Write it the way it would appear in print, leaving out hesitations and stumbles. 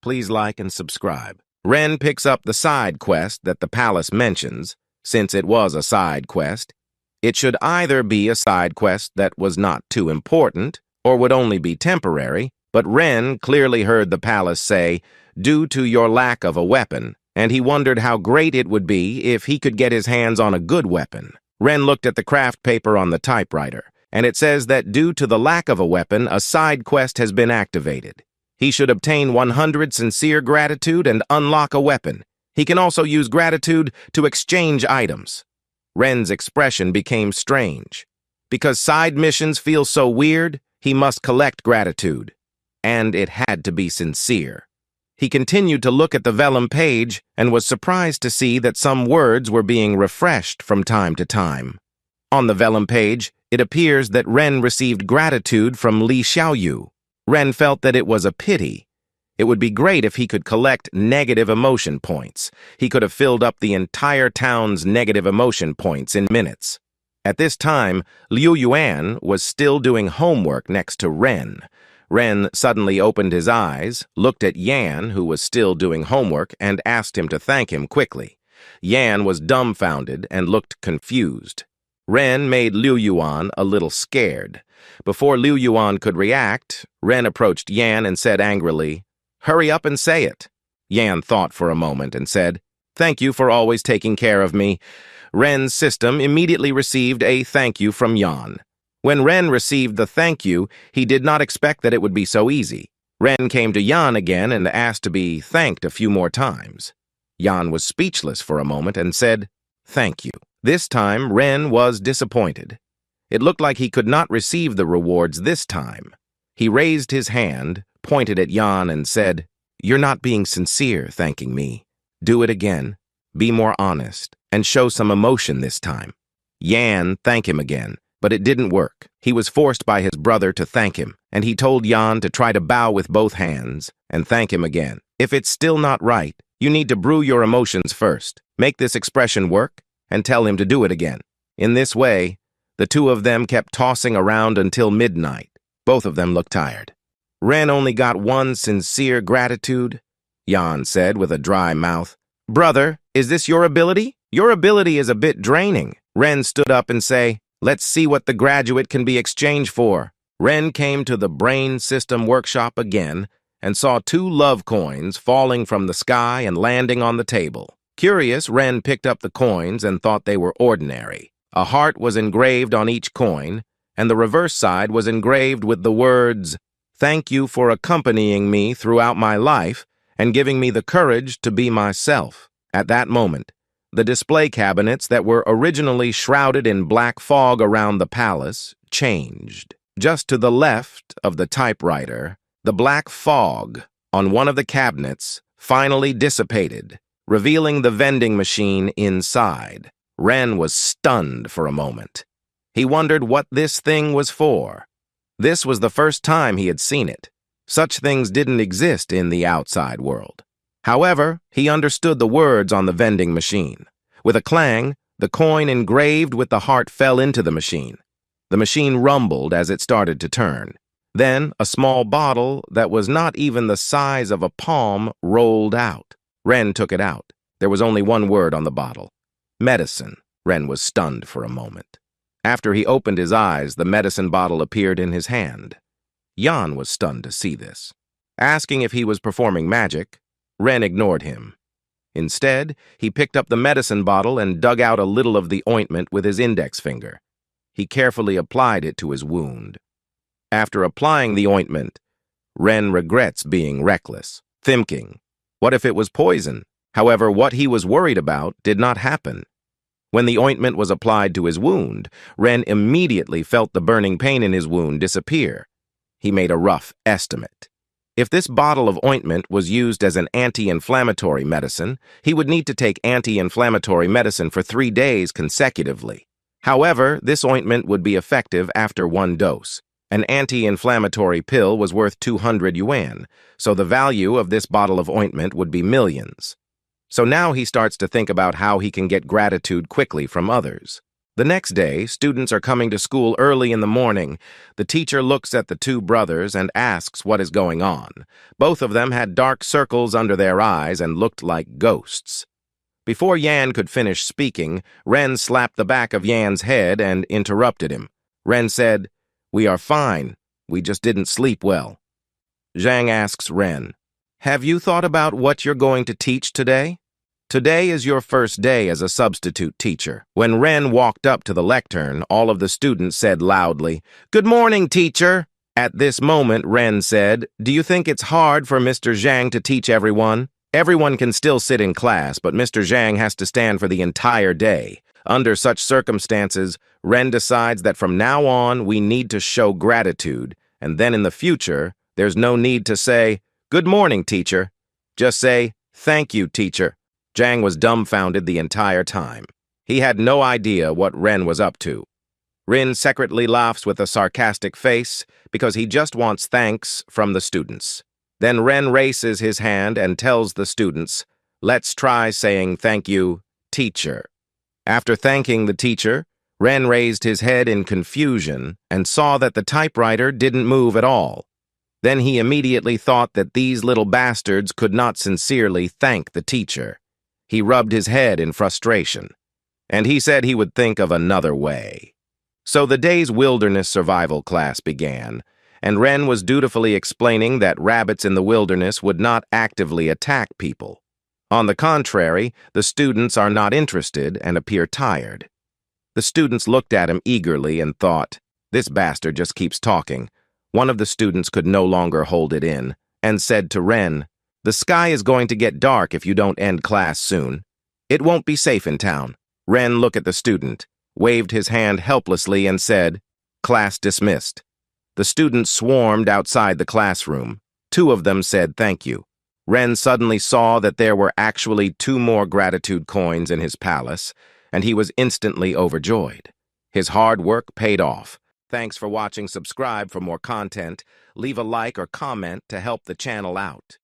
please like and subscribe. Ren picks up the side quest that the palace mentions. Since it was a side quest, it should either be a side quest that was not too important or would only be temporary, but Ren clearly heard the palace say, "Due to your lack of a weapon," and he wondered how great it would be if he could get his hands on a good weapon. Ren looked at the craft paper on the typewriter, and it says that due to the lack of a weapon, a side quest has been activated. He should obtain 100 sincere gratitude and unlock a weapon. He can also use gratitude to exchange items. Ren's expression became strange. Because side missions feel so weird, he must collect gratitude. And it had to be sincere. He continued to look at the vellum page and was surprised to see that some words were being refreshed from time to time. On the vellum page, it appears that Ren received gratitude from Li Xiaoyu. Ren felt that it was a pity. It would be great if he could collect negative emotion points. He could have filled up the entire town's negative emotion points in minutes. At this time, Liu Yuan was still doing homework next to Ren. Ren suddenly opened his eyes, looked at Yan, who was still doing homework, and asked him to thank him quickly. Yan was dumbfounded and looked confused. Ren made Liu Yuan a little scared. Before Liu Yuan could react, Ren approached Yan and said angrily, "Hurry up and say it." Yan thought for a moment and said, "Thank you for always taking care of me." Ren's system immediately received a thank you from Yan. When Ren received the thank you, he did not expect that it would be so easy. Ren came to Yan again and asked to be thanked a few more times. Yan was speechless for a moment and said, "Thank you." This time, Ren was disappointed. It looked like he could not receive the rewards this time. He raised his hand, pointed at Yan, and said, "You're not being sincere thanking me. Do it again. Be more honest, and show some emotion this time." Yan thanked him again, but it didn't work. He was forced by his brother to thank him, and he told Yan to try to bow with both hands and thank him again. If it's still not right, you need to brew your emotions first. Make this expression work, and tell him to do it again. In this way, the two of them kept tossing around until midnight. Both of them looked tired. "Ren only got one sincere gratitude," Yan said with a dry mouth. "Brother, is this your ability? Your ability is a bit draining." Ren stood up and said, "Let's see what the graduate can be exchanged for." Ren came to the brain system workshop again and saw 2 love coins falling from the sky and landing on the table. Curious, Ren picked up the coins and thought they were ordinary. A heart was engraved on each coin, and the reverse side was engraved with the words, "Thank you for accompanying me throughout my life and giving me the courage to be myself." At that moment, the display cabinets that were originally shrouded in black fog around the palace changed. Just to the left of the typewriter, the black fog on one of the cabinets finally dissipated, revealing the vending machine inside. Ren was stunned for a moment. He wondered what this thing was for. This was the first time he had seen it. Such things didn't exist in the outside world. However, he understood the words on the vending machine. With a clang, the coin engraved with the heart fell into the machine. The machine rumbled as it started to turn. Then, a small bottle that was not even the size of a palm rolled out. Ren took it out. There was only one word on the bottle. Medicine. Ren was stunned for a moment. After he opened his eyes, the medicine bottle appeared in his hand. Yan was stunned to see this. Asking if he was performing magic, Ren ignored him. Instead, he picked up the medicine bottle and dug out a little of the ointment with his index finger. He carefully applied it to his wound. After applying the ointment, Ren regrets being reckless, thinking, what if it was poison? However, what he was worried about did not happen. When the ointment was applied to his wound, Ren immediately felt the burning pain in his wound disappear. He made a rough estimate. If this bottle of ointment was used as an anti-inflammatory medicine, he would need to take anti-inflammatory medicine for 3 days consecutively. However, this ointment would be effective after 1 dose. An anti-inflammatory pill was worth 200 yuan, so the value of this bottle of ointment would be millions. So now he starts to think about how he can get gratitude quickly from others. The next day, students are coming to school early in the morning. The teacher looks at the two brothers and asks what is going on. Both of them had dark circles under their eyes and looked like ghosts. Before Yan could finish speaking, Ren slapped the back of Yan's head and interrupted him. Ren said, "We are fine. We just didn't sleep well." Zhang asks Ren, "Have you thought about what you're going to teach today?" Today is your first day as a substitute teacher. When Ren walked up to the lectern, all of the students said loudly, "Good morning, teacher." At this moment, Ren said, "Do you think it's hard for Mr. Zhang to teach everyone? Everyone can still sit in class, but Mr. Zhang has to stand for the entire day. Under such circumstances, Ren decides that from now on, we need to show gratitude, and then in the future, there's no need to say, 'Good morning, teacher.' Just say, 'Thank you, teacher.'" Zhang was dumbfounded the entire time. He had no idea what Ren was up to. Ren secretly laughs with a sarcastic face because he just wants thanks from the students. Then Ren raises his hand and tells the students, "Let's try saying thank you, teacher." After thanking the teacher, Ren raised his head in confusion and saw that the typewriter didn't move at all. Then he immediately thought that these little bastards could not sincerely thank the teacher. He rubbed his head in frustration, and he said he would think of another way. So the day's wilderness survival class began, and Ren was dutifully explaining that rabbits in the wilderness would not actively attack people. On the contrary, the students are not interested and appear tired. The students looked at him eagerly and thought, "This bastard just keeps talking." One of the students could no longer hold it in and said to Ren, "The sky is going to get dark if you don't end class soon. It won't be safe in town." Ren looked at the student, waved his hand helplessly and said, "Class dismissed." The students swarmed outside the classroom. Two of them said thank you. Ren suddenly saw that there were actually 2 more gratitude coins in his palace, and he was instantly overjoyed. His hard work paid off. Thanks for watching. Subscribe for more content. Leave a like or comment to help the channel out.